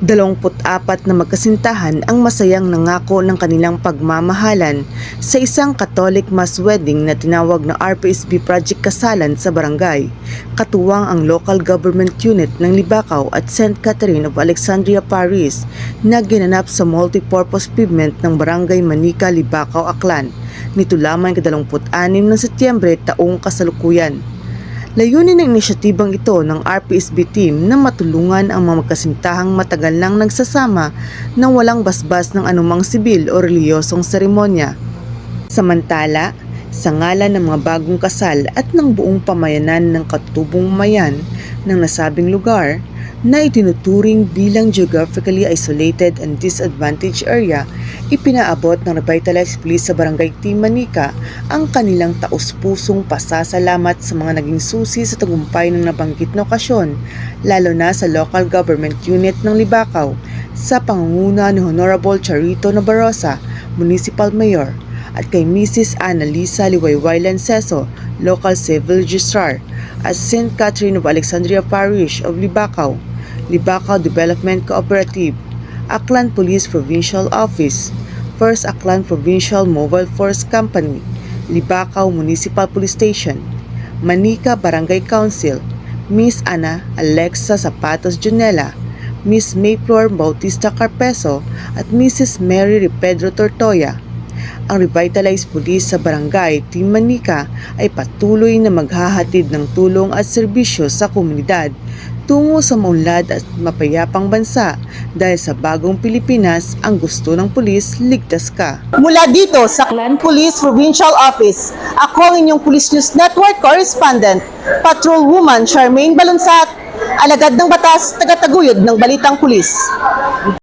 24 na magkasintahan ang masayang nangako ng kanilang pagmamahalan sa isang Catholic mass wedding na tinawag na RPSB Project Kasalan sa barangay. Katuwang ang local government unit ng Libacao at St. Catherine of Alexandria Parish na ginanap sa multipurpose pavement ng Barangay Manica, Libacao, Aklan. Nito lamang ika-26 ng Setyembre taong kasalukuyan. Layunin ng inisyatibang ito ng RPSB team na matulungan ang mga magkasintahang matagal nang nagsasama nang walang basbas ng anumang sibil o reliyosong seremonya. Samantala, sa ngalan ng mga bagong kasal at ng buong pamayanan ng katutubong mamayan ng nasabing lugar na itinuturing bilang geographically isolated and disadvantaged area, ipinaabot ng Revitalized Police sa Barangay Team Manica ang kanilang taus-pusong pasasalamat sa mga naging susi sa tagumpay ng nabanggit na okasyon, lalo na sa local government unit ng Libacao sa pangunguna ni Honorable Charito Nabarosa, Municipal Mayor, at kay Mrs. Annalisa Liwayway Lanceso, Local Civil Registrar, at St. Catherine of Alexandria Parish of Libacao, Libacao Development Cooperative, Aklan Police Provincial Office, First Aklan Provincial Mobile Force Company, Libacao Municipal Police Station, Manica Barangay Council, Miss Ana Alexa Zapatos Junela, Miss Mayflower Bautista Carpeso, at Mrs. Mary Pedro Tortoya. Ang Revitalized Police sa Barangay Team Manica ay patuloy na maghahatid ng tulong at serbisyo sa komunidad tungo sa maunlad at mapayapang bansa dahil sa bagong Pilipinas ang gusto ng pulis, ligtas ka. Mula dito sa Aklan Police Provincial Office, ako ang inyong Police News Network Correspondent, Patrol Woman Charmaine Balunsat, alagad ng batas, tagataguyod ng Balitang Pulis.